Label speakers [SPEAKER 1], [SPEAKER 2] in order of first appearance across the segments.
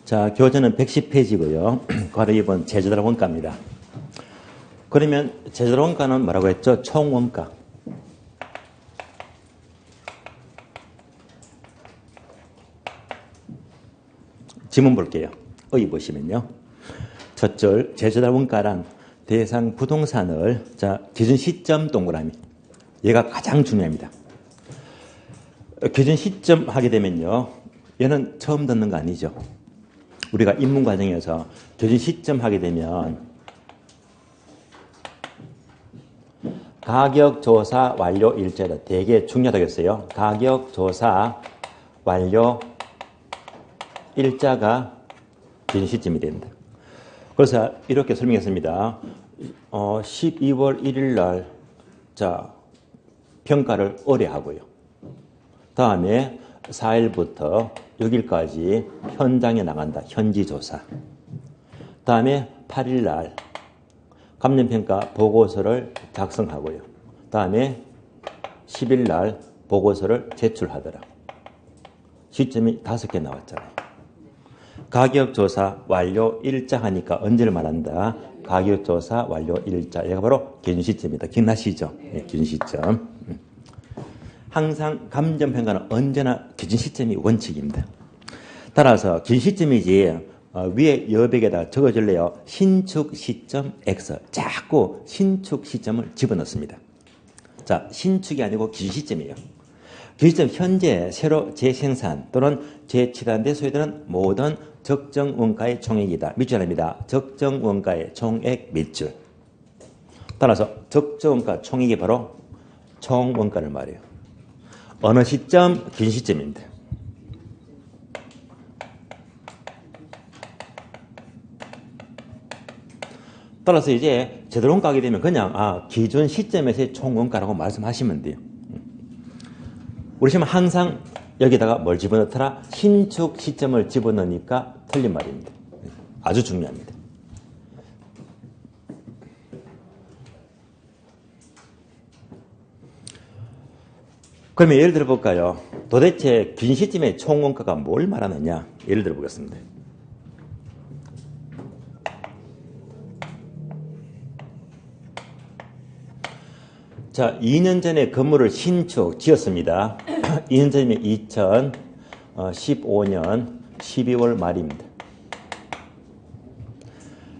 [SPEAKER 1] 자, 교재는 110페이지고요. 바로 이번 제조달 원가입니다. 그러면 제조달 원가는 뭐라고 했죠? 총원가. 지문 볼게요. 보시면요. 첫 줄, 제조달 원가란 대상 부동산을, 자, 기준 시점 동그라미. 얘가 가장 중요합니다. 기준 시점 하게 되면요. 얘는 처음 듣는 거 아니죠. 우리가 입문 과정에서 기준 시점 하게 되면 가격 조사 완료 일자가 되게 중요하다겠어요. 가격 조사 완료 일자가 기준 시점이 된다. 그래서 이렇게 설명했습니다. 12월 1일 날, 자, 평가를 의뢰하고요. 다음에 4일부터 6일까지 현장에 나간다. 현지 조사. 다음에 8일 날 감정평가 보고서를 작성하고요. 다음에 10일 날 보고서를 제출하더라. 시점이 5개 나왔잖아요. 가격조사 완료 일자 하니까 언제를 말한다? 가격조사 완료 일자. 얘가 바로 기준 시점입니다. 기억나시죠? 네, 기준 시점. 항상 감정평가는 언제나 기준 시점이 원칙입니다. 따라서 기준 시점이지 위에 여백에다 적어줄래요. 신축 시점 X. 자꾸 신축 시점을 집어넣습니다. 자, 신축이 아니고 기준 시점이에요. 기준 시점 현재 새로 재생산 또는 재치단돼 소유되는 모든 적정 원가의 총액이다. 밑줄 아닙니다. 적정 원가의 총액 밑줄. 따라서 적정 원가 총액이 바로 총 원가를 말해요. 어느 시점? 기준 시점입니다. 따라서 이제 제대로 원가하게 되면 그냥 기준 시점에서의 총 원가라고 말씀하시면 돼요. 우리 시험은 항상 여기다가 뭘 집어넣더라? 신축 시점을 집어넣으니까 틀린 말입니다. 아주 중요합니다. 그러면 예를 들어 볼까요? 도대체 기준 시점의 총 원가가 뭘 말하느냐? 예를 들어 보겠습니다. 자, 2년 전에 건물을 신축 지었습니다. 2년 전이면 2015년 12월 말입니다.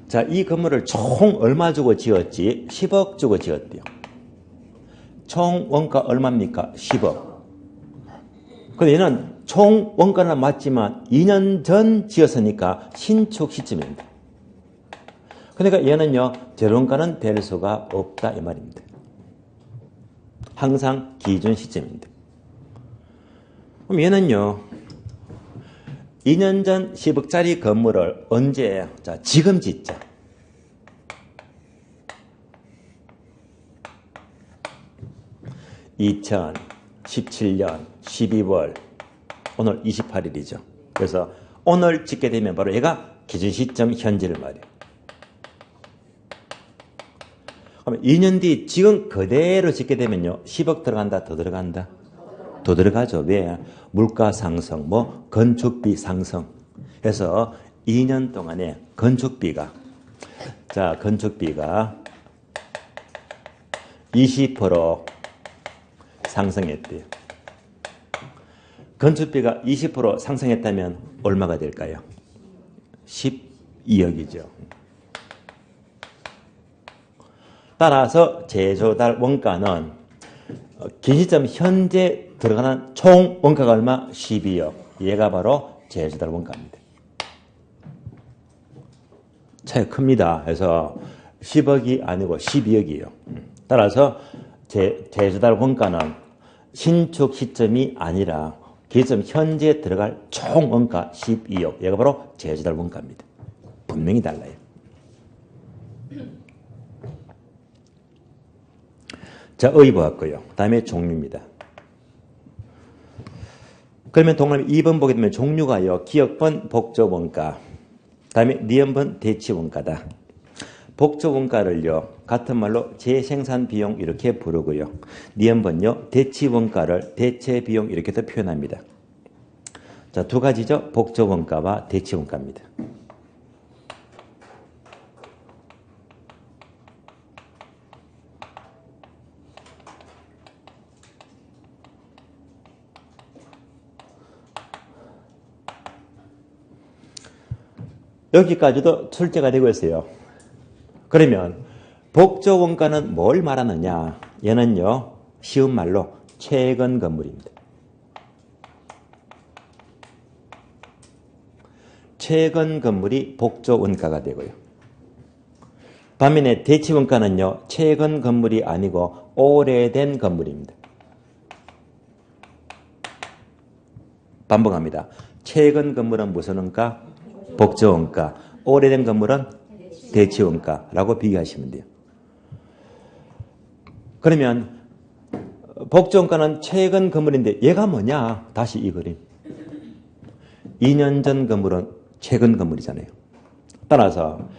[SPEAKER 1] 자, 이 건물을 총 얼마 주고 지었지? 10억 주고 지었대요. 총 원가 얼마입니까? 10억. 근데 얘는 총 원가는 맞지만 2년 전 지었으니까 신축 시점입니다. 그러니까 얘는요, 재원가는 될 수가 없다 이 말입니다. 항상 기준 시점입니다. 그럼 얘는요, 2년 전 10억짜리 건물을 언제, 자, 지금 짓자. (2017년 12월) 오늘 28일이죠. 그래서 오늘 짓게 되면 바로 얘가 기준 시점 현재를 말이에요. 그러면 2년 뒤 지금 그대로 짓게 되면요, 10억 들어간다, 더 들어간다? 더 들어가죠. 왜? 물가 상승, 건축비 상승. 그래서 2년 동안에 건축비가 20% 상승했대요. 건축비가 20% 상승했다면 얼마가 될까요? 12억이죠. 따라서 제조달 원가는 기준시점 현재 들어가는 총 원가가 얼마? 12억. 얘가 바로 제조달 원가입니다. 차이 큽니다. 그래서 10억이 아니고 12억이에요. 따라서 제조달 원가는 신축 시점이 아니라 기점 현재 들어갈 총 원가 12억. 얘가 바로 제조달 원가입니다. 분명히 달라요. 자, 보았고요. 다음에 종류입니다. 그러면 동그라미 2번 보게 되면 종류가요, 기억번, 복조원가. 다음에 니은번, 대치원가다. 복조원가를요, 같은 말로 재생산비용 이렇게 부르고요. 니은번요, 대치원가를 대체비용 이렇게도 표현합니다. 자, 자, 두 가지죠. 복저원가와 대치원가입니다. 여기까지도 출제가 되고 있어요. 그러면 복저원가는 뭘 말하느냐? 얘는요, 쉬운 말로 최근 건물입니다. 최근 건물이 복저원가가 되고요. 반면에 대치원가는요, 최근 건물이 아니고 오래된 건물입니다. 반복합니다. 최근 건물은 무슨 원가? 복저원가. 오래된 건물은 대치원가라고 비교하시면 돼요. 그러면 복저원가는 최근 건물인데 얘가 뭐냐? 다시 이 그림. 2년 전 건물은 최근 건물이잖아요. 따라서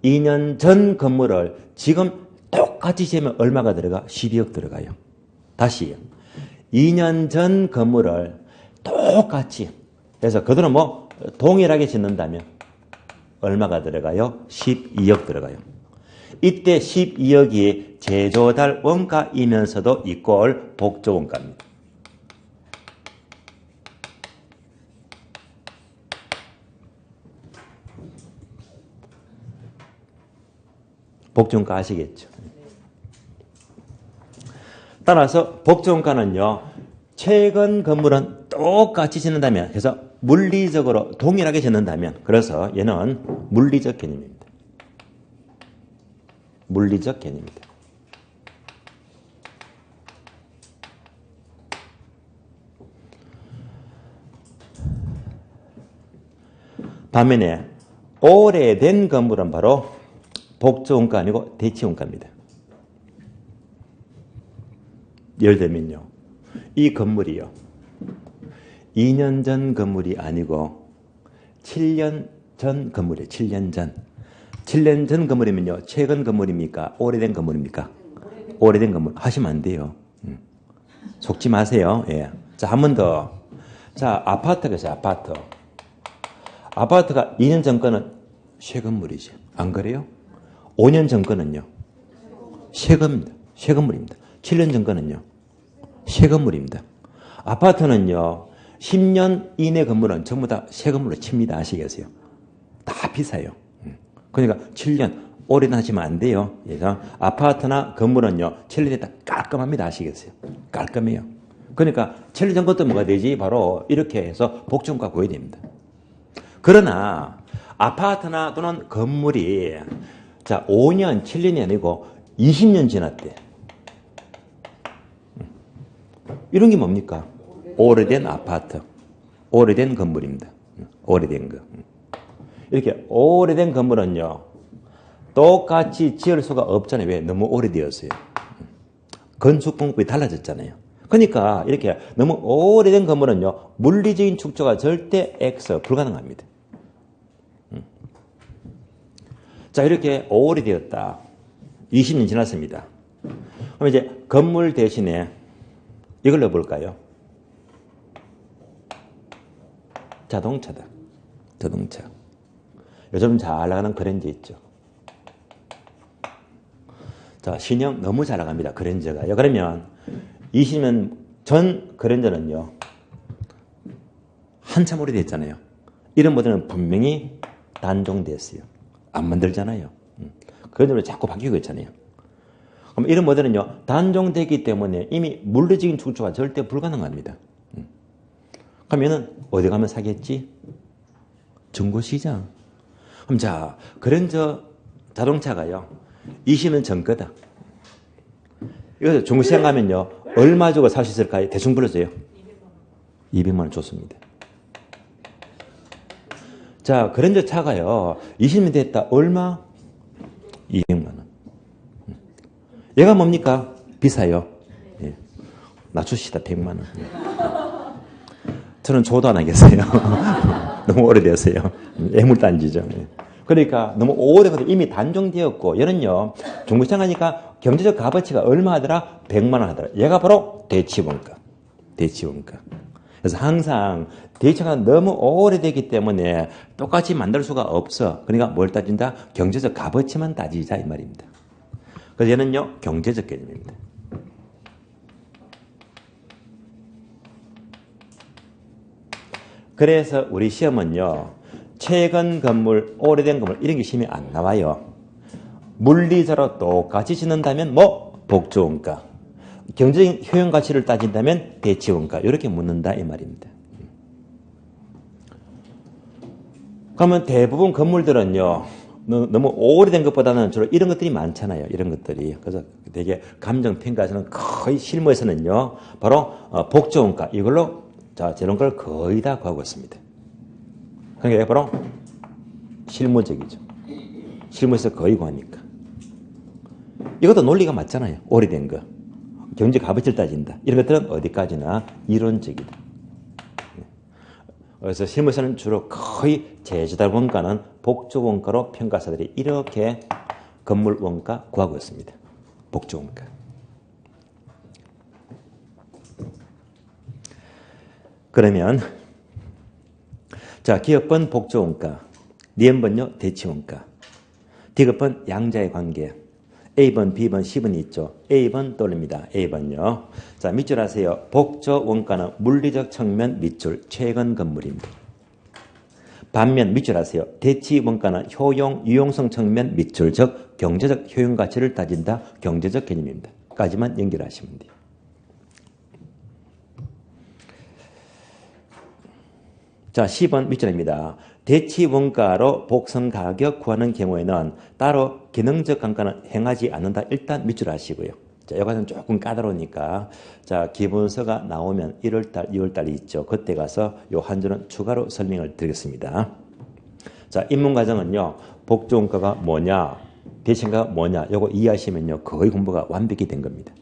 [SPEAKER 1] 2년 전 건물을 지금 똑같이 재면 얼마가 들어가? 12억 들어가요. 다시 2년 전 건물을 똑같이 해서 그들은 뭐 동일하게 짓는다면 얼마가 들어가요? 12억 들어가요. 이때 12억이 제조달 원가이면서도 이꼴 복저원가입니다. 복저원가 아시겠죠? 따라서 복저원가는요, 최근 건물은 똑같이 짓는다면, 그래서 물리적으로 동일하게 짓는다면, 그래서 얘는 물리적 개념입니다. 물리적 개념입니다. 반면에 오래된 건물은 바로 복저원가 아니고 대치원가입니다. 예를 들면요, 이 건물이요, 2년 전 건물이 아니고 7년 전 건물이에요. 7년 전. 7년 전 건물이면요, 최근 건물입니까? 오래된 건물입니까? 오래된 건물. 하시면 안 돼요. 속지 마세요. 예. 자, 한 번 더. 자, 아파트가 있어요. 아파트. 아파트가 2년 전 거는 새 건물이죠. 안 그래요? 5년 전 거는요, 새 건물입니다. 새 건물입니다. 7년 전 거는요, 새 건물입니다. 아파트는요, 10년 이내 건물은 전부 다 새 건물로 칩니다. 아시겠어요? 다 비싸요. 그러니까 7년 오래는 하시면 안 돼요. 그래서 아파트나 건물은요, 7년 있다 깔끔합니다. 아시겠어요? 깔끔해요. 그러니까 7년 전 것도 뭐가 되지? 바로 이렇게 해서 복저원가 구해야 됩니다. 그러나 아파트나 또는 건물이 자 5년, 7년이 아니고 20년 지났대. 이런 게 뭡니까? 오래된 아파트, 오래된 건물입니다. 오래된 거. 이렇게 오래된 건물은요, 똑같이 지을 수가 없잖아요. 왜? 너무 오래되었어요. 건축 방법이 달라졌잖아요. 그러니까 이렇게 너무 오래된 건물은요, 물리적인 축조가 절대 X 불가능합니다. 자, 이렇게 오래되었다. 20년 지났습니다. 그럼 이제 건물 대신에 이걸 넣어볼까요? 자동차다. 자동차. 요즘 잘 나가는 그랜저 있죠. 자, 신형 너무 잘 나갑니다. 그랜저가요. 그러면 20년 전 그랜저는요, 한참 오래됐잖아요. 이런 모델은 분명히 단종됐어요. 안 만들잖아요. 그랜저로 자꾸 바뀌고 있잖아요. 그럼 이런 모델은요, 단종되기 때문에 이미 물리적인 축조가 절대 불가능합니다. 그러면은 어디 가면 사겠지? 중고시장. 그럼 자, 그랜저 자동차가요, 20년 전 거다. 이거 중고시장 가면요, 얼마 주고 살 수 있을까요? 대충 불러줘요. 200만 원 좋습니다. 자, 그랜저 차가요, 20년 됐다. 얼마? 200만 원. 얘가 뭡니까? 비싸요. 예. 낮추시다, 100만 원. 예. 저는 조도 안 하겠어요. 너무 오래되었어요. 애물단지죠. 예. 그러니까 너무 오래돼서 이미 단종되었고, 얘는요, 중고시장 가니까 경제적 값어치가 얼마 하더라? 100만 원 하더라. 얘가 바로 대치원가. 대치원가. 그래서 항상 대체가 너무 오래되기 때문에 똑같이 만들 수가 없어. 그러니까 뭘 따진다? 경제적 값어치만 따지자 이 말입니다. 그래서 얘는요 경제적 개념입니다. 그래서 우리 시험은요 최근 건물, 오래된 건물 이런 게 시험에 안 나와요. 물리적으로 똑같이 짓는다면 뭐 복조원가, 경제적인 효용 가치를 따진다면 대치원가 이렇게 묻는다 이 말입니다. 그러면 대부분 건물들은요 너무 오래된 것보다는 주로 이런 것들이 많잖아요. 이런 것들이. 그래서 되게 감정평가에서는 거의 실무에서는요 바로 복조원가 이걸로 자 재론가를 거의 다 구하고 있습니다. 그러니까 바로 실무적이죠. 실무에서 거의 구하니까. 이것도 논리가 맞잖아요. 오래된 거. 경제 값어치를 따진다. 이런 것들은 어디까지나 이론적이다. 그래서 실무에서는 주로 거의 제조달 원가는 복조 원가로 평가사들이 이렇게 건물 원가 구하고 있습니다. 복조 원가. 그러면 자 기업번 복조 원가, 니은번요 대치 원가, 디귿번 양자의 관계. A번, B번, C번이 있죠. A번 떠올립니다. A번요. 자, 밑줄 하세요. 복조 원가는 물리적 측면 밑줄, 최근 건물입니다. 반면 밑줄 하세요. 대치 원가는 효용, 유용성 측면 밑줄, 즉 경제적 효용 가치를 따진다. 경제적 개념입니다. 까지만 연결하시면 돼요. 자, 10번 밑줄입니다. 대치 원가로 복선 가격 구하는 경우에는 따로 기능적 감가는 행하지 않는다. 일단 밑줄 하시고요. 자, 여기서는 조금 까다로우니까 자, 기본서가 나오면 1월달, 2월달이 있죠. 그때 가서 요 한 줄은 추가로 설명을 드리겠습니다. 자, 입문 과정은요. 복조 원가가 뭐냐, 대치 원가가 뭐냐, 요거 이해하시면요. 거의 공부가 완벽히 된 겁니다.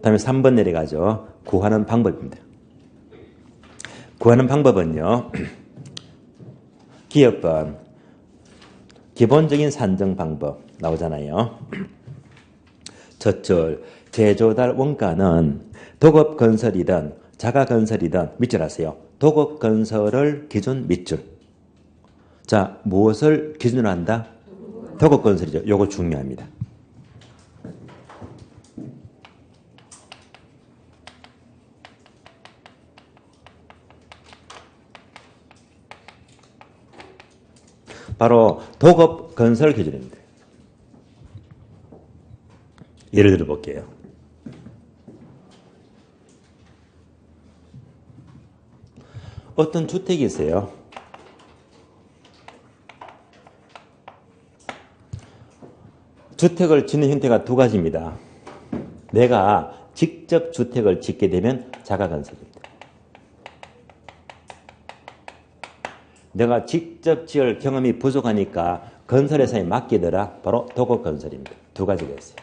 [SPEAKER 1] 다음에 3번 내려가죠. 구하는 방법입니다. 구하는 방법은요. 기업번 기본적인 산정 방법 나오잖아요. 첫줄 제조달 원가는 도급건설이든 자가건설이든 밑줄 하세요. 도급건설을 기준 밑줄. 자, 무엇을 기준으로 한다? 도급건설이죠. 요거 중요합니다. 바로 도급 건설 기준입니다. 예를 들어 볼게요. 어떤 주택이 있어요. 주택을 짓는 형태가 두 가지입니다. 내가 직접 주택을 짓게 되면 자가건설입니다. 내가 직접 지을 경험이 부족하니까 건설회사에 맡기더라. 바로 도급건설입니다. 두 가지가 있어요.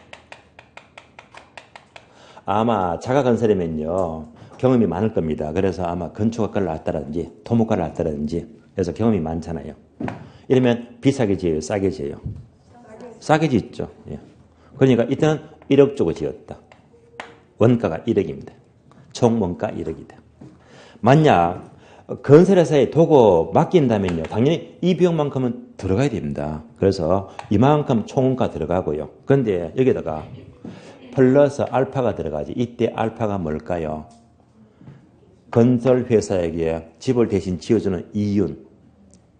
[SPEAKER 1] 아마 자가건설이면요. 경험이 많을 겁니다. 그래서 아마 건축학과를 나왔다든지 토목과를 나왔다든지 그래서 경험이 많잖아요. 이러면 비싸게 지어요? 싸게 지어요? 싸게 짓죠. 예. 그러니까 이때는 1억 주고 지었다. 원가가 1억입니다. 총 원가 1억이다. 만약 건설회사에 도구 맡긴다면요. 당연히 이 비용만큼은 들어가야 됩니다. 그래서 이만큼 총원가 들어가고요. 그런데 여기다가 플러스 알파가 들어가지. 이때 알파가 뭘까요? 건설회사에게 집을 대신 지어주는 이윤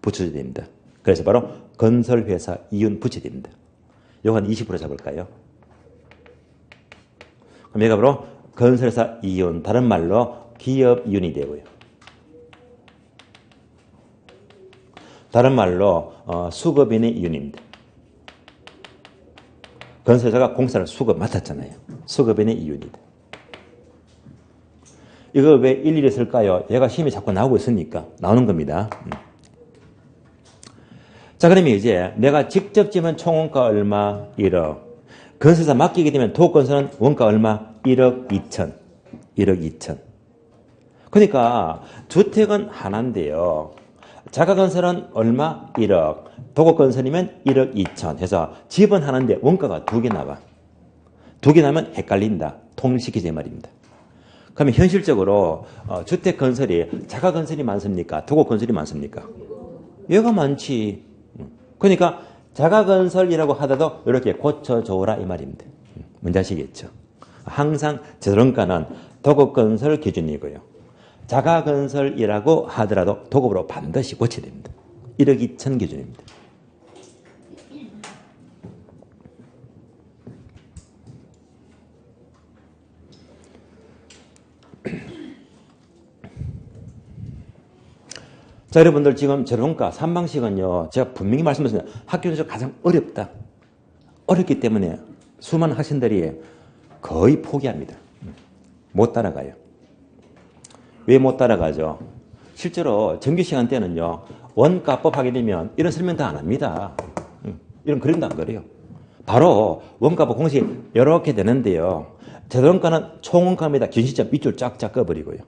[SPEAKER 1] 붙여줘야 됩니다. 그래서 바로 건설회사 이윤 붙여야 됩니다. 요거 한 20% 잡을까요? 그럼 얘가 바로 건설회사 이윤, 다른 말로 기업 이윤이 되고요. 다른 말로 수급인의 이윤입니다. 건설회사가 공사를 수급 맡았잖아요. 수급인의 이윤이다. 이거 왜 일일이 쓸까요? 얘가 힘이 자꾸 나오고 있으니까 나오는 겁니다. 자, 그러면 이제 내가 직접 지면 총원가 얼마? 1억. 건설사 맡기게 되면 도건설은 원가 얼마? 1억 2천. 1억 2천. 그러니까 주택은 하나인데요. 자가건설은 얼마? 1억. 도급건설이면 1억 2천 해서 집은 하나인데 원가가 두 개 나와. 두 개 나면 헷갈린다. 통일시키자 말입니다. 그러면 현실적으로 주택 건설이 자가 건설이 많습니까? 도급 건설이 많습니까? 얘가 많지. 그러니까 자가 건설이라고 하더라도 이렇게 고쳐줘라 이 말입니다. 뭔지 아시겠죠? 항상 재정가는 도급 건설 기준이고요. 자가 건설이라고 하더라도 도급으로 반드시 고쳐야 됩니다. 1억 2천 기준입니다. 자, 여러분들 지금 재론가 3방식은요, 제가 분명히 말씀드렸습니다. 학교에서 가장 어렵다. 어렵기 때문에 수많은 학생들이 거의 포기합니다. 못 따라가요. 왜 못 따라가죠? 실제로 정규 시간 때는요, 원가법 하게 되면 이런 설명 다 안 합니다. 이런 그림도 안 그려요. 바로 원가법 공식 이렇게 되는데요. 재론가는 총원가입니다. 긴 시점 밑줄 쫙쫙 꺼버리고요.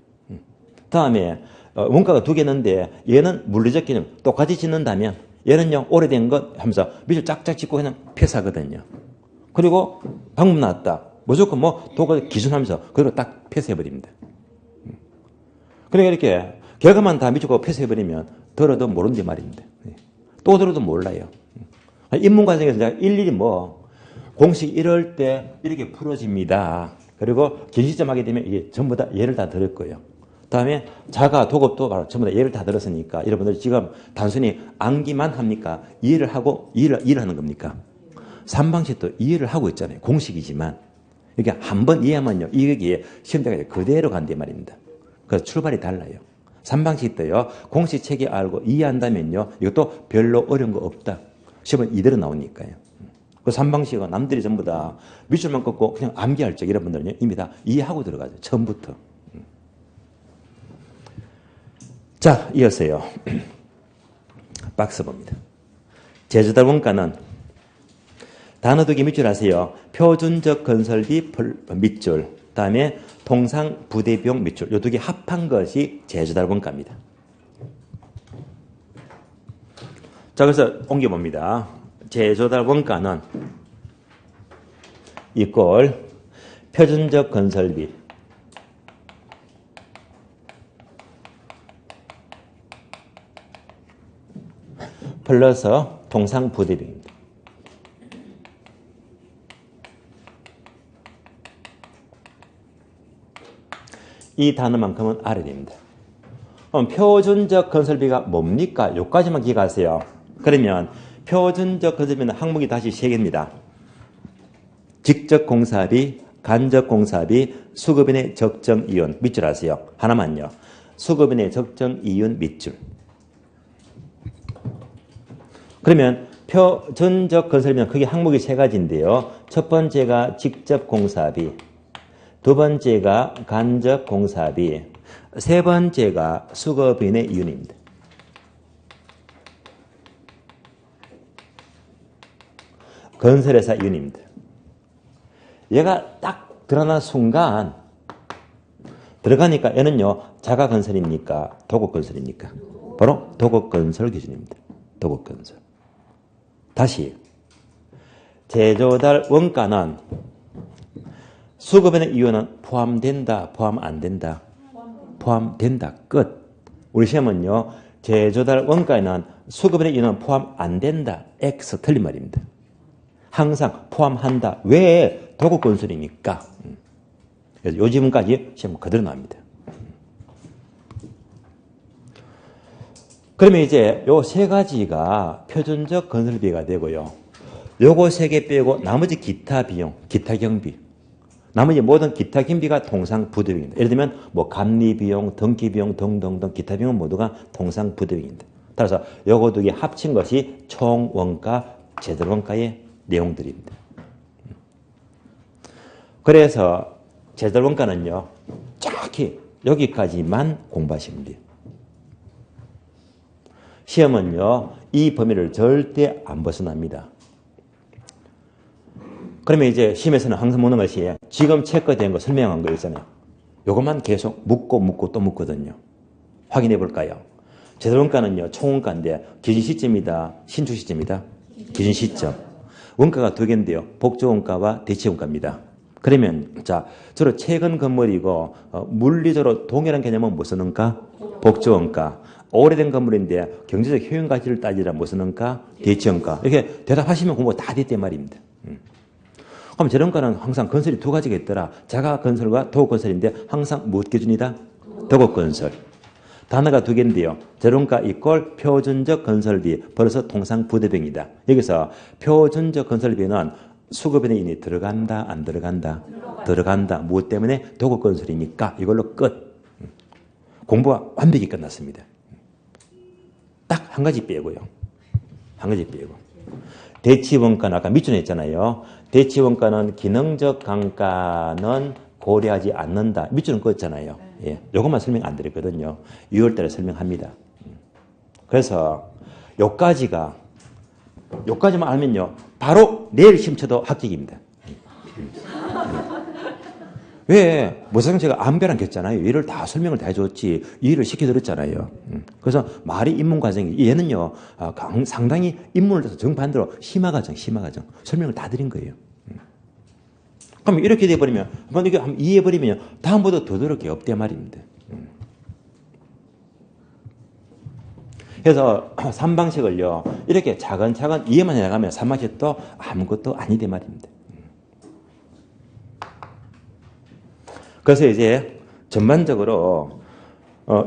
[SPEAKER 1] 다음에 원가가 두 개는데 얘는 물리적 개념 똑같이 짓는다면 얘는요 오래된 것 하면서 밑줄 쫙쫙 짓고 그냥 패스하거든요. 그리고 방법 나왔다. 무조건 뭐 도가 기준하면서 그리고 딱 패스해버립니다. 그러니까 이렇게 결과만 다 미치고 패스해버리면 들어도 모른데 말입니다. 또 들어도 몰라요. 입문 과정에서 제가 일일이 뭐 공식 이럴 때 이렇게 풀어집니다. 그리고 긴 시점 하게 되면 이게 전부 다 예를 다 들을 거예요. 다음에 자가 도급도 바로 전부 다 예를 다 들었으니까 여러분들 지금 단순히 암기만 합니까? 이해를 하고 이해를 하는 겁니까? 3방식도 이해를 하고 있잖아요. 공식이지만. 그러니까 한번 이해하면요. 이게 시험장에 그대로 간단 말입니다. 그래서 출발이 달라요. 3방식도요. 공식 체계 알고 이해한다면요. 이것도 별로 어려운 거 없다. 시험은 이대로 나오니까요. 그 3방식은 남들이 전부 다 밑줄만 긋고 그냥 암기할 적 여러분들은요. 이미 다 이해하고 들어가죠. 처음부터. 자, 이어서요. 박스 봅니다. 제조달 원가는 단어 두 개 밑줄 하세요. 표준적 건설비 밑줄, 다음에 통상 부대 비용 밑줄. 이 두 개 합한 것이 제조달 원가입니다. 자, 그래서 옮겨봅니다. 제조달 원가는 이꼴 표준적 건설비 플러스 통상 부대비입니다. 이 단어만큼은 알아야 됩니다. 그럼 표준적 건설비가 뭡니까? 여기까지만 기억하세요. 그러면 표준적 건설비는 항목이 다시 3개입니다. 직접 공사비, 간접 공사비, 수급인의 적정 이윤 밑줄 하세요. 하나만요. 수급인의 적정 이윤 밑줄. 그러면 표준적 건설비는 크게 항목이 3가지인데요. 첫 번째가 직접 공사비, 두 번째가 간접 공사비, 세 번째가 수급인의 이윤입니다. 건설회사 이윤입니다. 얘가 딱 드러난 순간 들어가니까 얘는요 자가 건설입니까? 도급 건설입니까? 바로 도급 건설 기준입니다. 도급 건설. 다시 제조달 원가는 수급인의 이윤은 포함된다, 포함 안 된다? 포함된다. 끝. 우리 시험은요 제조달 원가에는 수급인의 이윤은 포함 안 된다. X 틀린 말입니다. 항상 포함한다. 왜 도급 건설이니까? 그래서 요 지문까지 시험 그대로 나옵니다. 그러면 이제 요 3가지가 표준적 건설비가 되고요. 요거 3개 빼고 나머지 기타 비용, 기타 경비. 나머지 모든 기타 경비가 통상 부대비입니다. 예를 들면 뭐 감리 비용, 등기 비용 등등등 기타 비용은 모두가 통상 부대비입니다. 따라서 요거 두 개 합친 것이 총 원가, 제조 원가의 내용들입니다. 그래서 제조 원가는요. 정확히 여기까지만 공부하시면 돼요. 시험은요. 이 범위를 절대 안 벗어납니다. 그러면 이제 시험에서는 항상 묻는 것이 지금 체크된 거 설명한 거 있잖아요. 이것만 계속 묻고 또 묻거든요. 확인해 볼까요? 제조 원가는요. 총원가인데 기준 시점이다. 신축 시점이다. 기준 시점. 원가가 2개인데요. 복조 원가와 대체 원가입니다. 그러면 자 주로 최근 건물이고 물리적으로 동일한 개념은 무슨 원가? 복지원가. 오래된 건물인데 경제적 효용 가치를 따지라 무슨 원가? 대치원가. 이렇게 대답하시면 공부가 다 됐단 말입니다. 그럼 재론가는 항상 건설이 두 가지가 있더라. 자가 건설과 도급 건설인데 항상 무엇 기준이다? 도급 건설. 단어가 두 개인데요. 재론가 이꼴 표준적 건설비 벌써 통상 부대병이다. 여기서 표준적 건설비는 수급의 인이 들어간다 안 들어간다? 들어간다. 무엇 때문에? 도급 건설이니까 이걸로 끝. 공부가 완벽히 끝났습니다. 딱 한 가지 빼고요. 한 가지 빼고. 대치원가는 아까 밑줄에 했잖아요. 대치원가는 기능적 강가는 고려하지 않는다. 밑줄은 그었잖아요. 예, 요것만 설명 안 드렸거든요. 6월달에 설명합니다. 그래서 요까지만 알면요. 바로 내일 심쳐도 합격입니다. 왜? 모사장 제가 암배랑 했잖아요. 얘를 다 설명을 다 해줬지. 이해를 시켜드렸잖아요. 그래서 말이 입문 과정이, 얘는요, 상당히 입문을 해서 정반대로 심화 과정. 설명을 다 드린 거예요. 그럼 이렇게 돼버리면, 한번 이게 이해해버리면, 다음보다 더 들을 게 없대 말입니다. 그래서 3방식을요, 이렇게 차근차근 이해만 해나가면 3방식도 아무것도 아니대 말입니다. 그래서 이제 전반적으로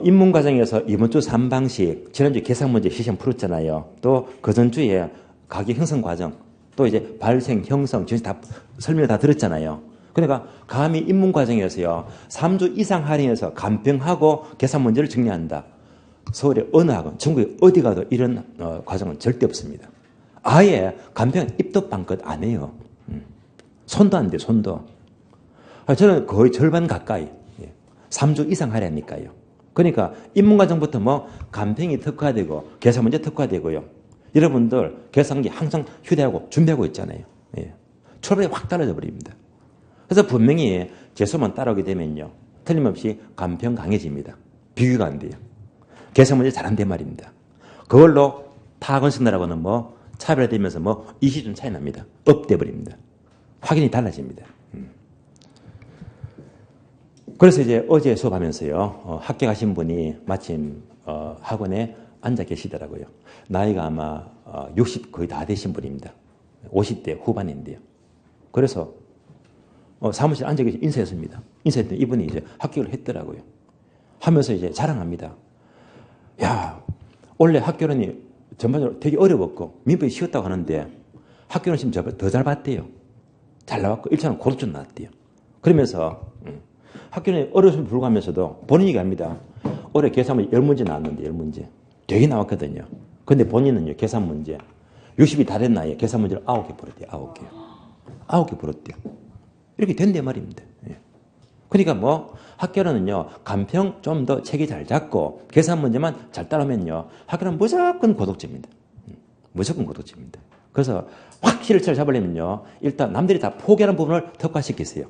[SPEAKER 1] 입문 과정에서 이번 주 3방식, 지난주 계산 문제 시험 풀었잖아요. 또 그 전주에 가격 형성 과정, 또 이제 발생, 형성, 전시 다 설명을 다 들었잖아요. 그러니까 감히 입문 과정에서요, 3주 이상 할인해서 간평하고 계산 문제를 정리한다. 서울의 어느 학원, 전국에 어디 가도 이런 과정은 절대 없습니다. 아예 간평 입도 빵끝 안 해요. 손도 안 돼, 손도. 저는 거의 절반 가까이 3주 이상 하려니까요. 그러니까 입문과정부터 뭐 간평이 특화되고 계산 문제 특화되고요. 여러분들 계산기 항상 휴대하고 준비하고 있잖아요. 출발이 확 떨어져 버립니다. 그래서 분명히 제 수만 따라오게 되면요, 틀림없이 간평 강해집니다. 비교가 안 돼요. 계산 문제 잘한단 말입니다. 그걸로 타학원 생들하고는 뭐 차별화되면서 뭐 이 시즌 차이 납니다. 업돼 버립니다. 확연히 달라집니다. 그래서 이제 어제 수업하면서요, 합격하신 분이 마침 학원에 앉아 계시더라고요. 나이가 아마 60 거의 다 되신 분입니다. 50대 후반인데요. 그래서 사무실에 앉아 계시 인사했습니다. 인사했더니 이분이 이제 합격을 했더라고요. 하면서 이제 자랑합니다. 야, 원래 학교론이 전반적으로 되게 어려웠고 민법이 쉬웠다고 하는데 학교는 지금 더 잘 봤대요. 잘 나왔고 1차는 고득점 나왔대요. 그러면서 학교는 어려움을 불구하면서도 본인 얘기합니다. 올해 계산 문제 10문제 나왔는데 10문제. 되게 나왔거든요. 근데 본인은요, 계산 문제 60이 다 된 나이에 계산 문제를 9개 풀었대요. 9개. 9개 풀었대요. 이렇게 된대 말입니다. 그러니까 뭐 학교는요, 간평 좀 더 체계 잘 잡고 계산 문제만 잘 따르면요, 학교는 무조건 고득점입니다. 무조건 고득점입니다. 그래서 확실히 잘 잡으려면요, 일단 남들이 다 포기하는 부분을 특화시키세요.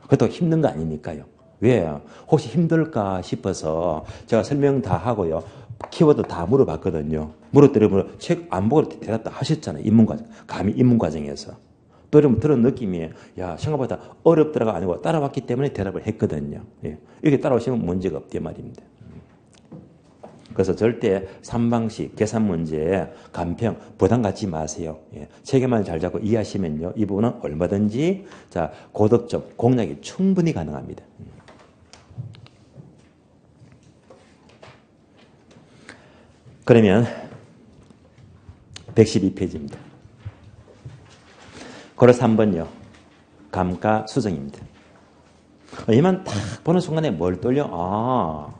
[SPEAKER 1] 그것도 힘든 거 아니니까요. 왜? 혹시 힘들까 싶어서 제가 설명 다 하고요, 키워드 다 물어봤거든요. 물어드리면 책 안 보고 대답 다 하셨잖아요. 입문과정. 감히 입문과정에서. 또 여러분 들은 느낌이, 야, 생각보다 어렵더라가 아니고 따라왔기 때문에 대답을 했거든요. 이렇게 따라오시면 문제가 없대 말입니다. 그래서 절대 3방식 계산 문제에 간평 부담 갖지 마세요. 체계만 잘 잡고 이해하시면요, 이 부분은 얼마든지 자 고득점 공략이 충분히 가능합니다. 그러면 112페이지입니다. 그래서 3번요. 감가수정입니다. 이만 딱 보는 순간에 뭘 떨려?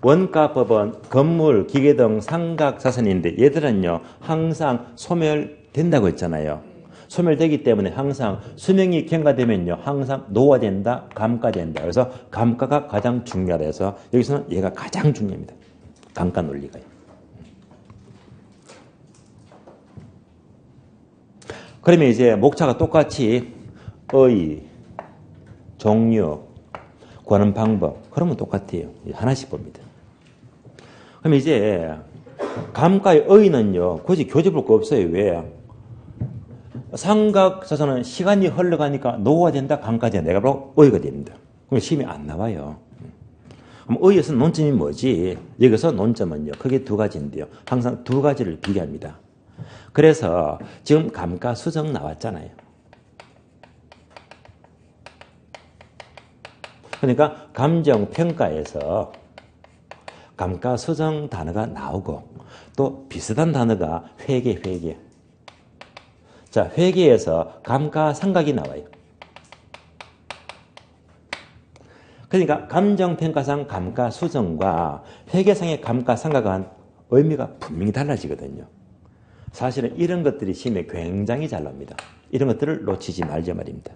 [SPEAKER 1] 원가법은 건물, 기계 등 상각자산인데 얘들은요, 항상 소멸된다고 했잖아요. 소멸되기 때문에 항상 수명이 경과되면요, 항상 노화된다, 감가된다. 그래서 감가가 가장 중요하다 해서 여기서는 얘가 가장 중요합니다. 감가 논리가요. 그러면 이제 목차가 똑같이 의, 종류, 구하는 방법, 그러면 똑같아요. 하나씩 봅니다. 그럼 이제 감가의 의는요, 굳이 교재 볼 거 없어요. 왜? 삼각조사는 시간이 흘러가니까 노후화된다, 강화된다. 내가 바로 의가 됩니다. 그럼 시험이 안 나와요. 그럼 의에서 논점이 뭐지? 여기서 논점은요. 크게 두 가지인데요. 항상 두 가지를 비교합니다. 그래서 지금 감가수정 나왔잖아요. 그러니까 감정평가에서 감가수정 단어가 나오고 또 비슷한 단어가 회계. 자, 회계에서 감가상각이 나와요. 그러니까 감정평가상 감가수정과 회계상의 감가상각은 의미가 분명히 달라지거든요. 사실은 이런 것들이 시험에 굉장히 잘 나옵니다. 이런 것들을 놓치지 말자 말입니다.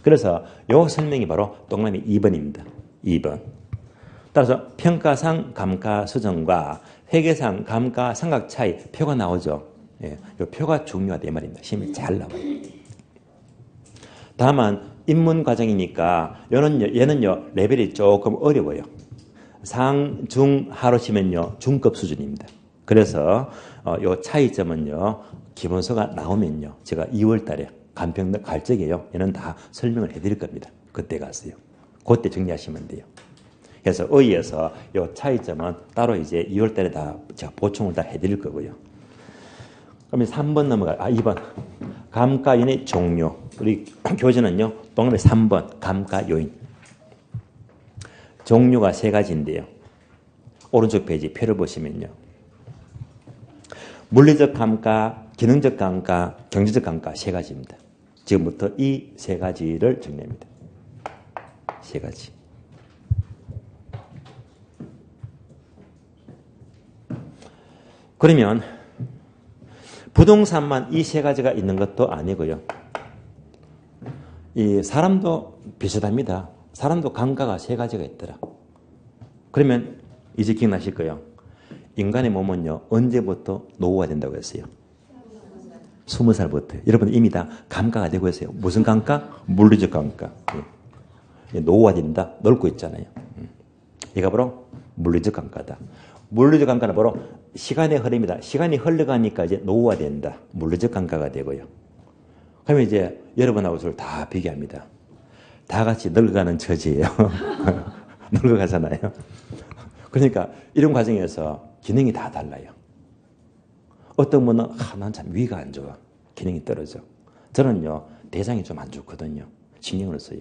[SPEAKER 1] 그래서 이 설명이 바로 동그라미 2번입니다. 2번. 따라서 평가상 감가수정과 회계상 감가상각 차이 표가 나오죠. 예, 이 표가 중요하다 이 말입니다. 시험에 잘 나와요. 다만 입문 과정이니까 얘는요 레벨이 조금 어려워요. 상, 중, 하로 치면요 중급 수준입니다. 그래서 요 차이점은요 기본서가 나오면요 제가 2월달에 간평 갈 적에요 얘는 다 설명을 해드릴 겁니다. 그때 가세요. 그때 정리하시면 돼요. 그래서 의에서 요 차이점은 따로 이제 2월달에 다 제가 보충을 다 해드릴 거고요. 그러면 3번 넘어가 2번 감가 요인의 종류. 우리 교재는요 동그라미 3번 감가 요인. 종류가 세 가지인데요. 오른쪽 페이지 표를 보시면요. 물리적 감가, 기능적 감가, 경제적 감가 세 가지입니다. 지금부터 이 세 가지를 정리합니다. 세 가지. 그러면 부동산만 이 세 가지가 있는 것도 아니고요. 이 사람도 비슷합니다. 사람도 감가가 세 가지가 있더라. 그러면 이제 기억나실 거예요. 인간의 몸은요 언제부터 노후가 된다고 했어요? 20살부터. 여러분 이미 다 감가가 되고 있어요. 무슨 감가? 물리적 감가. 노후가 된다. 넓고 있잖아요. 이가 바로 물리적 감가다. 물리적 감가는 바로 시간의 흐름이다. 시간이 흘러가니까 이제 노후가 된다. 물리적 감가가 되고요. 그러면 이제 여러분하고 저를 다 비교합니다. 다 같이 늙어가는 처지예요. 늙어가잖아요. 그러니까 이런 과정에서 기능이 다 달라요. 어떤 분은 난 참 위가 안 좋아. 기능이 떨어져. 저는요 대장이 좀 안 좋거든요. 신경을 써요.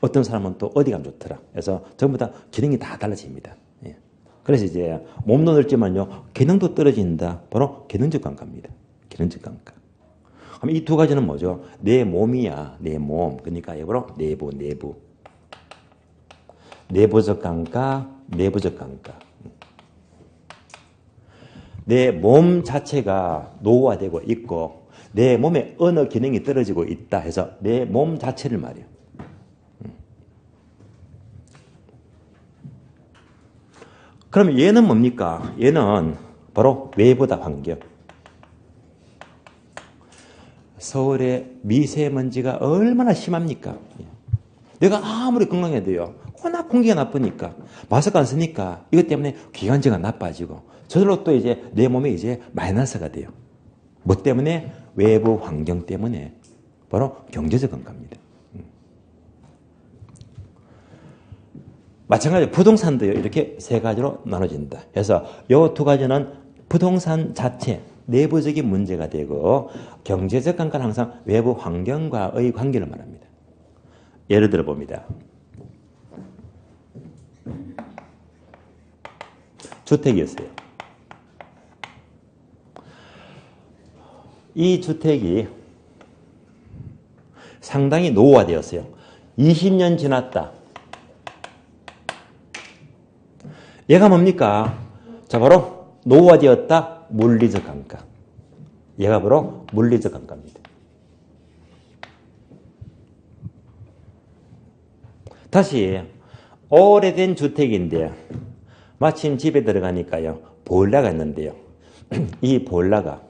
[SPEAKER 1] 어떤 사람은 또 어디가 안 좋더라. 그래서 전부 다 기능이 다 달라집니다. 예. 그래서 이제 몸도 늙지만요 기능도 떨어진다. 바로 기능적 감가입니다. 기능적 감가. 그럼 이 두 가지는 뭐죠? 내 몸이야. 내 몸. 그러니까 바로 내부. 내부적 감가, 내부적 감가. 내 몸 자체가 노후화되고 있고 내 몸에 어느 기능이 떨어지고 있다 해서 내 몸 자체를 말이에요. 그럼 얘는 뭡니까? 얘는 바로 외부다 환경. 서울의 미세먼지가 얼마나 심합니까? 내가 아무리 건강해도요. 워낙 공기가 나쁘니까 마스크 안 쓰니까 이것 때문에 기관지가 나빠지고 저절로 또 이제 내 몸에 이제 마이너스가 돼요. 뭐 때문에? 외부 환경 때문에. 바로 경제적 건강입니다. 마찬가지로 부동산도요. 이렇게 세 가지로 나눠진다. 그래서 이 두 가지는 부동산 자체 내부적인 문제가 되고 경제적 감가는 항상 외부 환경과의 관계를 말합니다. 예를 들어 봅니다. 주택이었어요. 이 주택이 상당히 노후화되었어요. 20년 지났다. 얘가 뭡니까? 자, 바로 노후화되었다. 물리적 감가. 얘가 바로 물리적 감가입니다. 다시 오래된 주택인데 마침 집에 들어가니까요. 보일러가 있는데요. 이 보일러가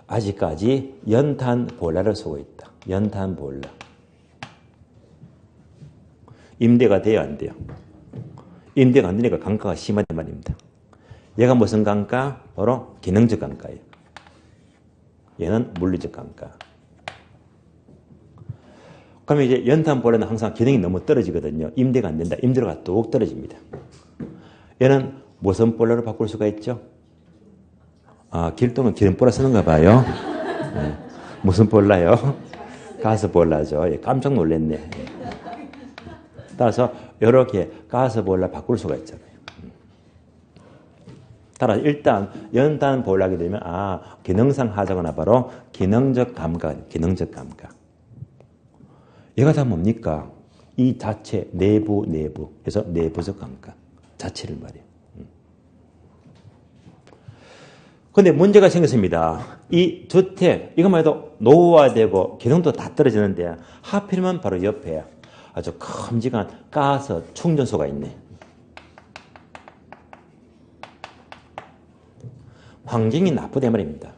[SPEAKER 1] 아직까지 연탄 보일러를 쓰고 있다. 연탄 보일러. 임대가 돼야 안 돼요. 임대가 안 되니까 감가가 심하단 말입니다. 얘가 무슨 감가? 바로 기능적 감가예요. 얘는 물리적 감가. 그러면 이제 연탄볼에는 항상 기능이 너무 떨어지거든요. 임대가 안 된다. 임대료가 뚝 떨어집니다. 얘는 무슨 볼러로 바꿀 수가 있죠? 아, 길동은 기름볼라 쓰는가 봐요. 네. 무슨 볼라요? 가스볼라죠. 예, 깜짝 놀랐네. 따라서 이렇게 가스볼라 바꿀 수가 있잖아요. 따라서 일단 연탄 볼라게 되면 기능상 하자거나 바로 기능적 감가, 기능적 감가. 얘가 다 뭡니까? 이 자체 내부 그래서 내부적 감가 자체를 말해요. 그런데 문제가 생겼습니다. 이 주택 이것만 해도 노후화되고 기능도 다 떨어지는데 하필이면 바로 옆에 아주 큼직한 가스 충전소가 있네. 환경이 나쁘다 말입니다.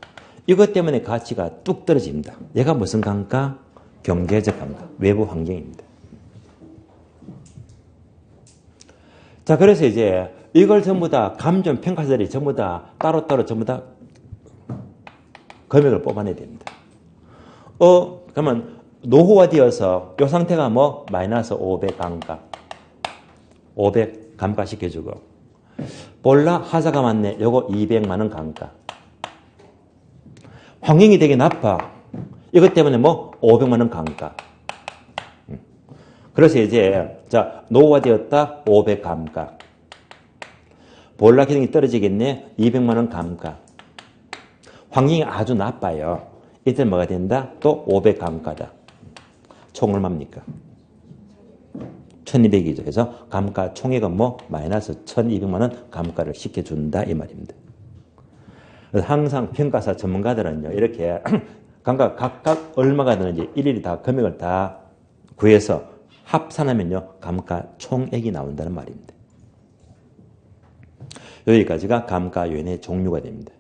[SPEAKER 1] 이것 때문에 가치가 뚝 떨어집니다. 얘가 무슨 감가? 경제적 감가, 외부 환경입니다. 자, 그래서 이제 이걸 전부 다 감정 평가자들이 전부 다 따로따로 전부 다 금액을 뽑아내야 됩니다. 그러면 노후화되어서 이 상태가 뭐 마이너스 500 감가, 500 감가시켜주고 볼라 하자가 맞네. 요거 200만 원 감가. 환경이 되게 나빠. 이것 때문에 뭐 500만 원 감가. 그래서 이제 자 노후화되었다 500 감가. 볼라 기능이 떨어지겠네 200만 원 감가. 환경이 아주 나빠요. 이때 뭐가 된다? 또 500 감가다. 총 얼마입니까? 1200이죠. 그래서 감가 총액은 뭐 마이너스 1200만 원 감가를 시켜준다 이 말입니다. 그래서 항상 평가사 전문가들은요 이렇게 감가 각각 얼마가 되는지 일일이 다 금액을 다 구해서 합산하면요 감가 총액이 나온다는 말입니다. 여기까지가 감가 요인의 종류가 됩니다.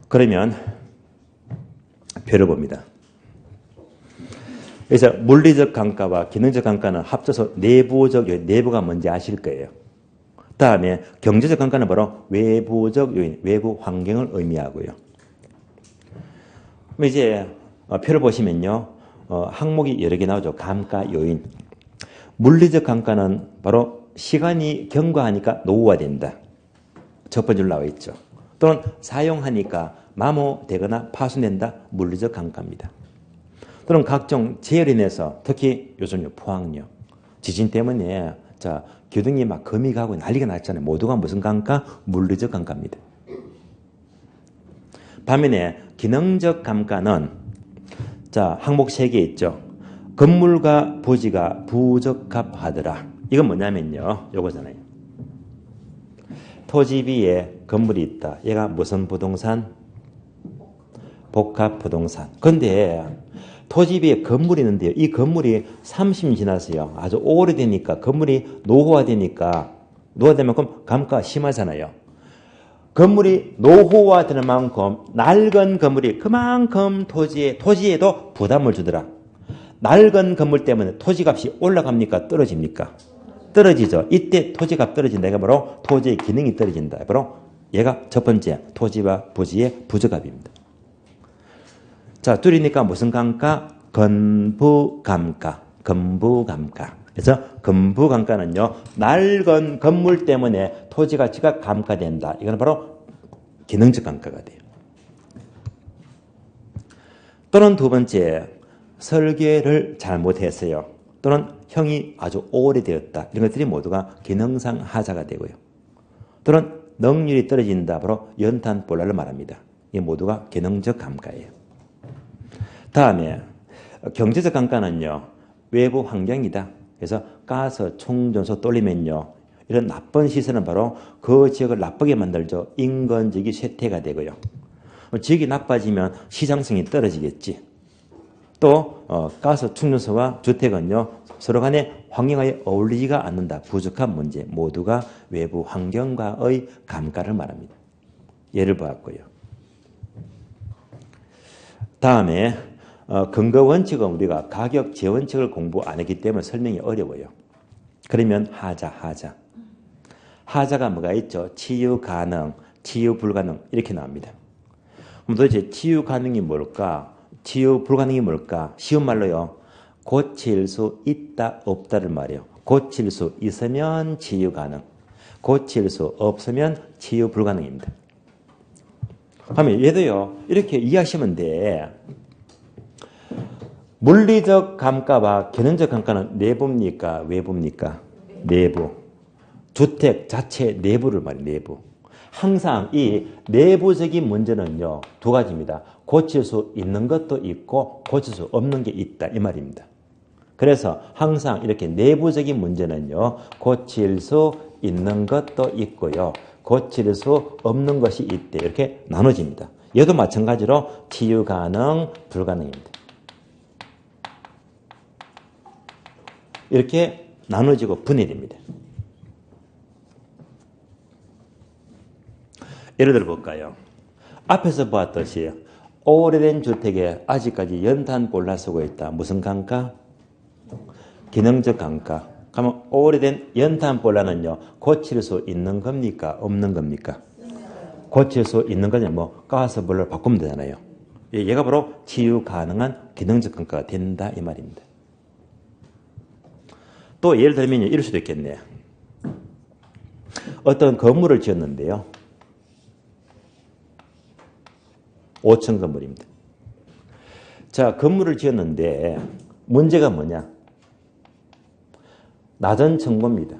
[SPEAKER 1] 그러면 표를 봅니다. 그래서 물리적 감가와 기능적 감가는 합쳐서 내부적 요인, 내부가 뭔지 아실 거예요. 다음에 경제적 감가는 바로 외부적 요인, 외부 환경을 의미하고요. 그럼 이제 표를 보시면요. 항목이 여러 개 나오죠. 감가 요인. 물리적 감가는 바로 시간이 경과하니까 노후화된다. 첫 번째로 나와 있죠. 또는 사용하니까 마모되거나 파손된다. 물리적 감가입니다. 또는 각종 재해로 인해서 특히 요즘 포항요. 지진 때문에 기둥이 막 금이 가고 난리가 났잖아요. 모두가 무슨 감가? 물리적 감가입니다. 반면에 기능적 감가는 항목 3개 있죠. 건물과 부지가 부적합하더라. 이건 뭐냐면요. 요거잖아요. 토지 위에 건물이 있다. 얘가 무슨 부동산? 복합부동산. 근데 토지 위에 건물이 있는데요. 이 건물이 30년 지났어요. 아주 오래되니까 건물이 노후화되니까 노후화되면 감가가 심하잖아요. 건물이 노후화되는 만큼 낡은 건물이 그만큼 토지에도 부담을 주더라. 낡은 건물 때문에 토지값이 올라갑니까? 떨어집니까? 떨어지죠. 이때 토지값 떨어진다. 이가 바로 토지의 기능이 떨어진다. 바로 얘가 첫 번째 토지와 부지의 부적합입니다. 둘이니까 무슨 감가? 건부감가. 건부감가. 그래서 건부감가는요. 낡은 건물 때문에 토지 가치가 감가된다. 이건 바로 기능적 감가가 돼요. 또는 두 번째, 설계를 잘못했어요. 또는 형이 아주 오래되었다. 이런 것들이 모두가 기능상 하자가 되고요. 또는 능률이 떨어진다. 바로 연탄볼라를 말합니다. 이 모두가 기능적 감가예요. 다음에 경제적 감가는요. 외부 환경이다. 그래서 가스 충전소 돌리면요. 이런 나쁜 시설은 바로 그 지역을 나쁘게 만들죠. 인건적이 쇠퇴가 되고요. 지역이 나빠지면 시장성이 떨어지겠지. 또 가스 충전소와 주택은요. 서로 간에 환경에 어울리지가 않는다. 부족한 문제. 모두가 외부 환경과의 감가를 말합니다. 예를 보았고요. 다음에 근거 원칙은 우리가 가격 재원칙을 공부 안 했기 때문에 설명이 어려워요. 그러면 하자. 하자가 뭐가 있죠? 치유 가능, 치유 불가능 이렇게 나옵니다. 그럼 도대체 치유 가능이 뭘까? 치유 불가능이 뭘까? 쉬운 말로요. 고칠 수 있다 없다를 말이에요. 고칠 수 있으면 치유 가능, 고칠 수 없으면 치유 불가능입니다. 그러면 얘도요. 이렇게 이해하시면 돼. 물리적 감가와 기능적 감가는 내부입니까? 외부입니까? 내부. 주택 자체 내부를 말이에요. 내부. 항상 이 내부적인 문제는요. 두 가지입니다. 고칠 수 있는 것도 있고 고칠 수 없는 게 있다 이 말입니다. 그래서 항상 이렇게 내부적인 문제는요. 고칠 수 있는 것도 있고요. 고칠 수 없는 것이 있대. 이렇게 나눠집니다. 얘도 마찬가지로 치유 가능, 불가능입니다. 이렇게 나눠지고 분해됩니다. 예를 들어 볼까요? 앞에서 보았듯이 오래된 주택에 아직까지 연탄볼라 쓰고 있다. 무슨 감가? 기능적 감가. 그러면 오래된 연탄볼라는요. 고칠 수 있는 겁니까? 없는 겁니까? 고칠 수 있는 거냐? 뭐 가스볼라를 바꾸면 되잖아요. 얘가 바로 치유 가능한 기능적 감가가 된다 이 말입니다. 또 예를 들면 이럴 수도 있겠네요. 어떤 건물을 지었는데요. 5층 건물입니다. 자, 건물을 지었는데 문제가 뭐냐? 낮은 층고입니다.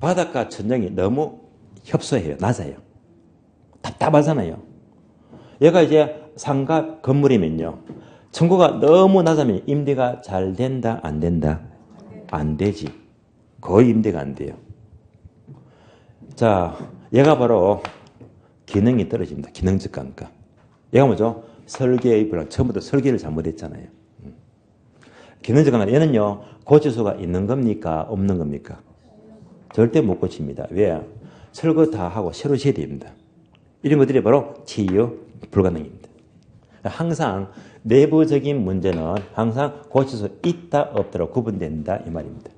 [SPEAKER 1] 바닥과 천장이 너무 협소해요. 낮아요. 답답하잖아요. 얘가 이제 상가 건물이면요. 층고가 너무 낮으면 임대가 잘 된다, 안 된다? 안 되지. 거의 임대가 안 돼요. 자, 얘가 바로 기능이 떨어집니다. 기능적 감가. 얘가 뭐죠? 설계의 불안. 처음부터 설계를 잘못했잖아요. 기능적 감가. 얘는요, 고칠 수가 있는 겁니까? 없는 겁니까? 절대 못 고칩니다. 왜? 설거 다 하고 새로 지어야 됩니다. 이런 것들이 바로 치유 불가능입니다. 항상 내부적인 문제는 항상 고칠 수 있다 없다로 구분된다 이 말입니다.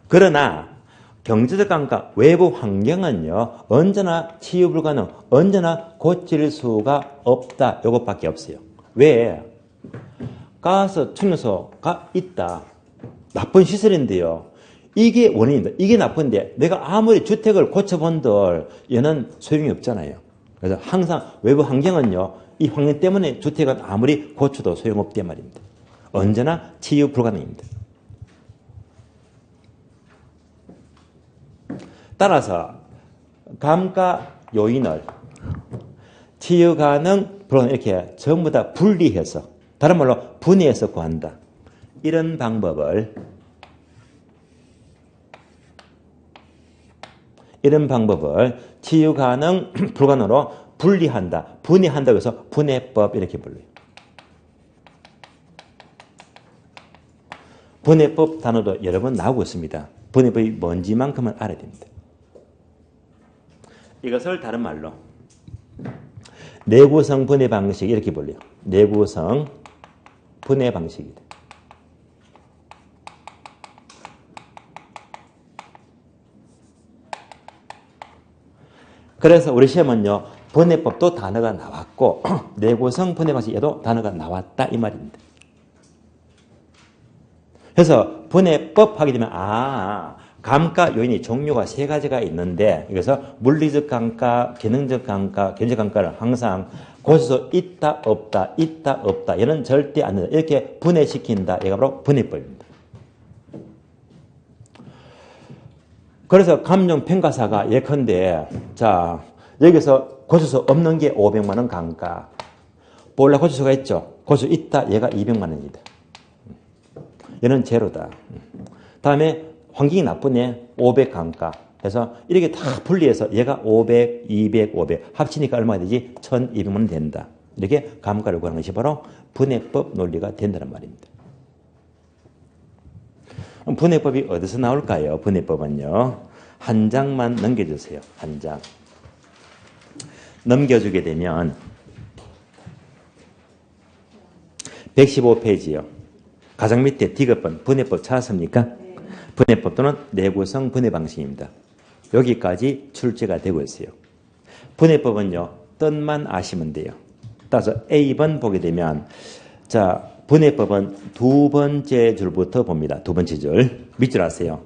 [SPEAKER 1] 그러나 경제적 감가, 외부 환경은요. 언제나 치유 불가능, 언제나 고칠 수가 없다. 이것밖에 없어요. 왜? 가스 충전소가 있다. 나쁜 시설인데요. 이게 원인입니다. 이게 나쁜데 내가 아무리 주택을 고쳐본들 얘는 소용이 없잖아요. 그래서 항상 외부 환경은요. 이 환경 때문에 주택은 아무리 고쳐도 소용없단 말입니다. 언제나 치유 불가능입니다. 따라서 감가 요인을 치유 가능, 불가능 이렇게 전부 다 분리해서 다른 말로 분해해서 구한다. 이런 방법을 치유 가능, 불가능으로 분리한다. 분해한다고 해서 분해법 이렇게 불러요. 분해법 단어도 여러 번 나오고 있습니다. 분해법이 뭔지만큼은 알아야 됩니다. 이것을 다른 말로 내구성 분해 방식 이렇게 불려요. 내구성 분해 방식이다. 그래서 우리 시험은요. 분해법도 단어가 나왔고 내구성 분해 방식에도 단어가 나왔다 이 말입니다. 그래서 분해법 하게 되면 감가 요인이 종류가 세 가지가 있는데 그래서 물리적 감가, 기능적 감가, 경제적 감가를 항상 고칠 수 있다 없다 있다 없다 얘는 절대 안 된다 이렇게 분해시킨다. 얘가 바로 분해법입니다. 그래서 감정평가사가 예컨대 자 여기서 고칠 수 없는 게 500만 원 감가 원래 고칠 수가 있죠. 고칠 수 있다 얘가 200만 원이다. 얘는 제로다. 다음에 환경이 나쁘네 500 감가 그래서 이렇게 다 분리해서 얘가 500, 200, 500 합치니까 얼마가 되지? 1200만 원 된다. 이렇게 감가를 구하는 것이 바로 분해법 논리가 된다는 말입니다. 분해법이 어디서 나올까요? 분해법은요. 한 장만 넘겨주세요. 한 장. 넘겨주게 되면 115페이지요. 가장 밑에 디귿번 분해법 찾았습니까? 분해법 또는 내구성 분해 방식입니다. 여기까지 출제가 되고 있어요. 분해법은요, 뜻만 아시면 돼요. 따라서 A번 보게 되면, 자, 분해법은 두 번째 줄부터 봅니다. 두 번째 줄. 밑줄 아세요.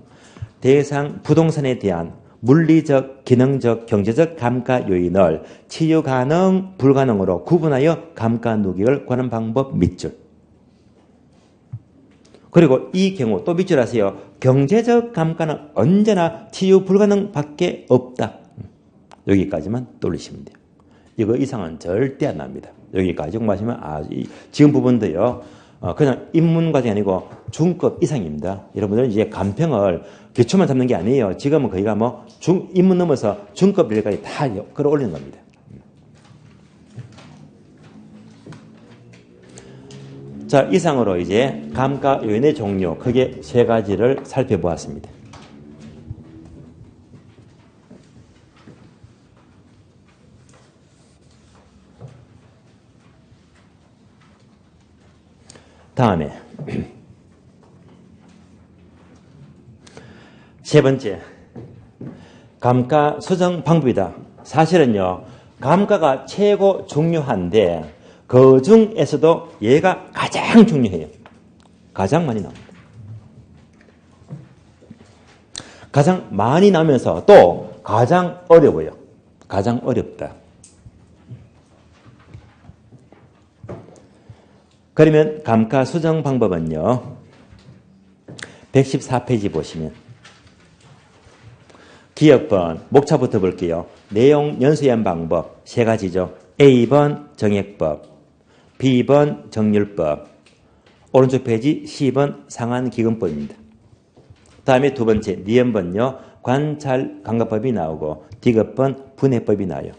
[SPEAKER 1] 대상 부동산에 대한 물리적, 기능적, 경제적 감가 요인을 치유 가능, 불가능으로 구분하여 감가 누기를 구하는 방법 밑줄. 그리고 이 경우 또 밑줄 아세요. 경제적 감가는 언제나 치유 불가능 밖에 없다. 여기까지만 떠올리시면 돼요. 이거 이상은 절대 안 납니다. 여기까지 공부하시면 지금 부분도요. 그냥 입문 과정이 아니고 중급 이상입니다. 여러분들은 이제 간평을 기초만 잡는 게 아니에요. 지금은 거기가 뭐 입문 넘어서 중급 레벨까지 다 끌어올리는 겁니다. 자, 이상으로 이제 감가 요인의 종류 크게 세 가지를 살펴보았습니다. 다음에 세 번째, 감가 수정 방법이다. 사실은요, 감가가 최고 중요한데 그 중에서도 얘가 가장 중요해요. 가장 많이 나옵니다. 가장 많이 나면서 또 가장 어려워요. 가장 어렵다. 그러면 감가 수정 방법은요. 114페이지 보시면 기억번, 목차부터 볼게요. 내용 연수한 방법 세 가지죠. A번 정액법, B번 정률법, 오른쪽 페이지 C번 상한기금법입니다. 다음에 두 번째 니은번요. 관찰감가법이 나오고 D급번 분해법이 나와요.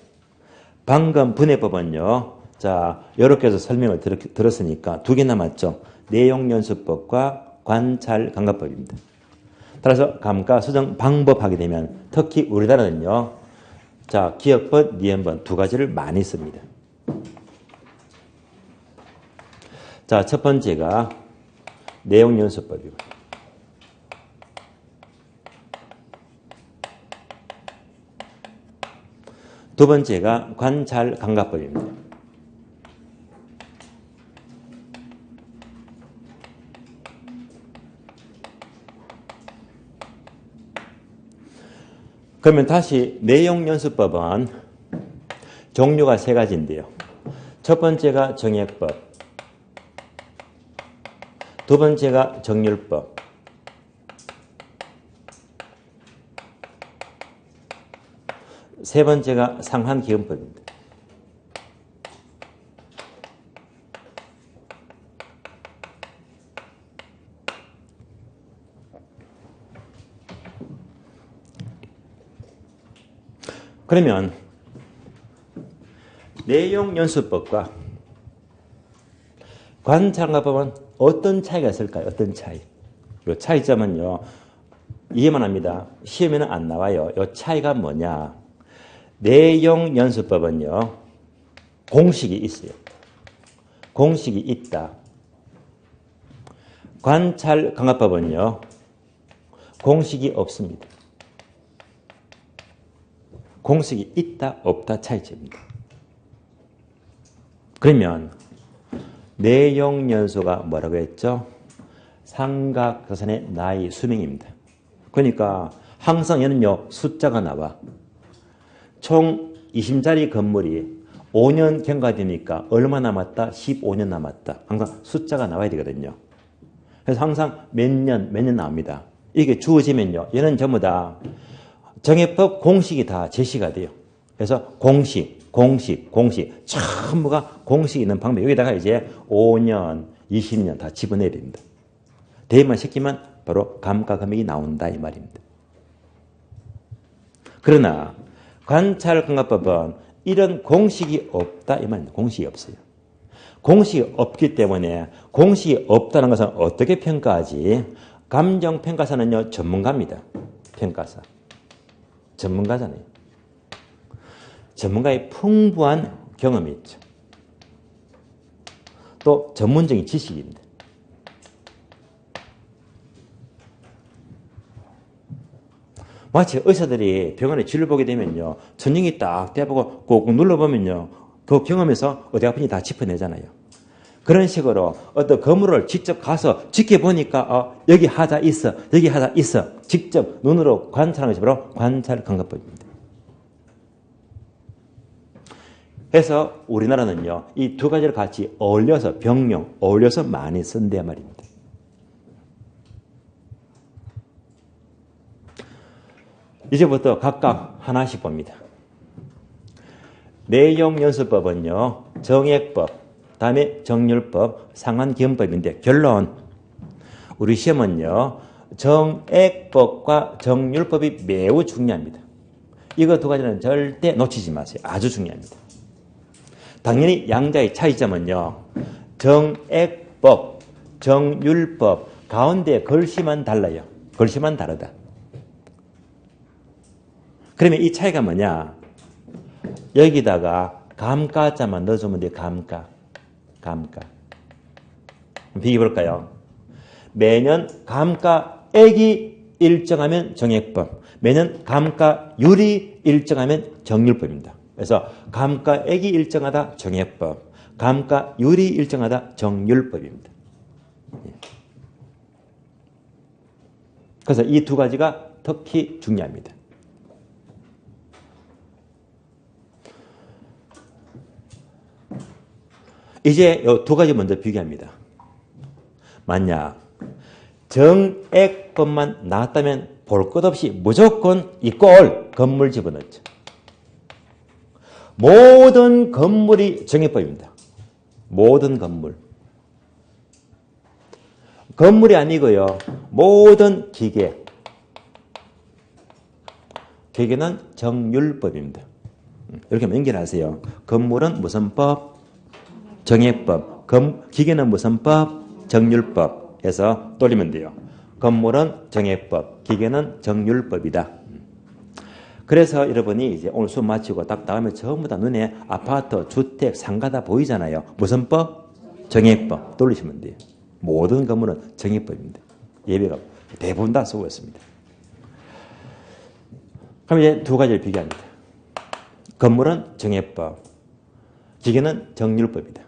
[SPEAKER 1] 방금 분해법은요. 자, 이렇게 해서 설명을 들었으니까 두 개 남았죠. 내용연수법과 관찰감가법입니다. 따라서 감가 수정 방법 하게 되면 특히 우리나라는요. 자, 기억번, 니은번 두 가지를 많이 씁니다. 자, 첫 번째가 내용연수법이고 두 번째가 관찰감가법입니다. 그러면 다시 내용연수법은 종류가 세 가지인데요. 첫 번째가 정액법, 두 번째가 정률법, 세 번째가 상한기금법입니다. 그러면 내용연수법과 관찰감가법은 어떤 차이가 있을까요? 어떤 차이? 이 차이점은요. 이해만 합니다. 시험에는 안 나와요. 이 차이가 뭐냐? 내용연수법은요. 공식이 있어요. 공식이 있다. 관찰감가법은요. 공식이 없습니다. 공식이 있다 없다 차이점입니다. 그러면 내용연수가 뭐라고 했죠? 삼각사선의 나이 수명입니다. 그러니까 항상 얘는요 숫자가 나와. 총 20짜리 건물이 5년 경과되니까 얼마 남았다? 15년 남았다. 항상 숫자가 나와야 되거든요. 그래서 항상 몇 년 나옵니다. 이게 주어지면요. 얘는 전부 다 정액법 공식이 다 제시가 돼요. 그래서 공식 전부가 공식이 있는 방법. 여기다가 이제 5년, 20년 다 집어내야 됩니다. 대입만 시키면 바로 감가 금액이 나온다 이 말입니다. 그러나 관찰감가법은 이런 공식이 없다 이 말입니다. 공식이 없어요. 공식이 없기 때문에 공식이 없다는 것은 어떻게 평가하지? 감정평가사는요 전문가입니다. 평가사. 전문가잖아요. 전문가의 풍부한 경험이 있죠. 또 전문적인 지식입니다. 마치 의사들이 병원에 진료 보게 되면요. 천정이 딱 대보고 꾹꾹 눌러보면요. 그 경험에서 어디 아픈지 다 짚어내잖아요. 그런 식으로 어떤 건물을 직접 가서 지켜보니까 여기 하자 있어, 여기 하자 있어. 직접 눈으로 관찰하는 것이 바로 관찰 감각법입니다. 그래서 우리나라는요. 이 두 가지를 같이 어울려서 병용, 어울려서 많이 쓴대 말입니다. 이제부터 각각 하나씩 봅니다. 내용연수법은요. 정액법, 다음에 정률법, 상환기원법인데 결론 우리 시험은요. 정액법과 정률법이 매우 중요합니다. 이거 두 가지는 절대 놓치지 마세요. 아주 중요합니다. 당연히 양자의 차이점은요. 정액법, 정률법 가운데 글씨만 달라요. 글씨만 다르다. 그러면 이 차이가 뭐냐? 여기다가 감가자만 넣어주면 돼요. 감가. 비교해볼까요? 매년 감가액이 일정하면 정액법, 매년 감가율이 일정하면 정률법입니다. 그래서 감가액이 일정하다 정액법, 감가율이 일정하다 정률법입니다. 그래서 이 두 가지가 특히 중요합니다. 이제 이 두 가지 먼저 비교합니다. 만약 정액법만 나왔다면 볼 것 없이 무조건 이 꼴 건물 집어넣죠. 모든 건물이 정액법입니다. 모든 건물. 건물이 아니고요. 모든 기계. 기계는 정률법입니다. 이렇게 연결하세요. 건물은 무슨 법? 정액법, 기계는 무슨 법? 정률법 해서 돌리면 돼요. 건물은 정액법, 기계는 정률법이다. 그래서 여러분이 이제 오늘 수업 마치고 딱 나가면 전부 다 눈에 아파트, 주택, 상가 다 보이잖아요. 무슨 법? 정액법 돌리시면 돼요. 모든 건물은 정액법입니다. 예배가 대부분 다 쓰고 있습니다. 그럼 이제 두 가지를 비교합니다. 건물은 정액법, 기계는 정률법이다.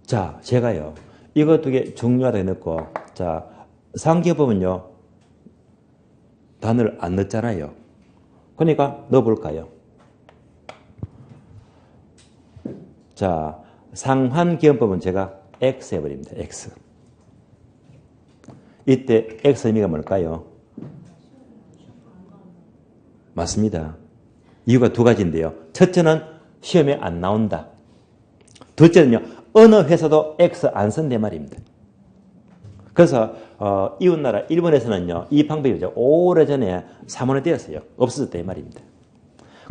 [SPEAKER 1] 자, 제가요, 이거 두 개 중요하다 해놓고, 자, 상기법은요, 단어를 안 넣었잖아요. 그러니까 넣어볼까요? 자, 상환기원법은 제가 X 해버립니다. X. 이때 X 의미가 뭘까요? 맞습니다. 이유가 두 가지인데요. 첫째는 시험에 안 나온다. 둘째는요. 어느 회사도 X 안 쓴대 말입니다. 그래서 이웃나라 일본에서는요. 이 방법이 오래전에 사문화되었어요. 없어졌대 말입니다.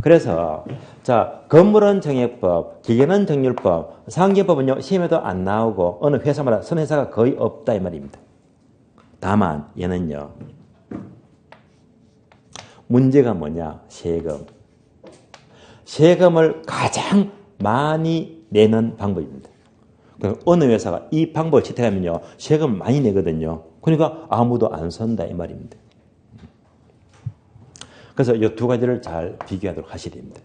[SPEAKER 1] 그래서 자 건물은 정액법, 기계는 정률법, 상기법은요. 시험에도 안 나오고 어느 회사마다 선회사가 거의 없다 이 말입니다. 다만 얘는요. 문제가 뭐냐? 세금. 세금을 가장 많이 내는 방법입니다. 어느 회사가 이 방법을 채택하면요. 세금을 많이 내거든요. 그러니까 아무도 안 선다 이 말입니다. 그래서 이 두 가지를 잘 비교하도록 하셔야 됩니다.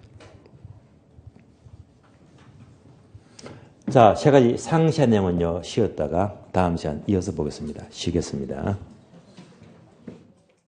[SPEAKER 1] 자, 세 가지 상시한 내용은요. 쉬었다가 다음 시간 이어서 보겠습니다. 쉬겠습니다.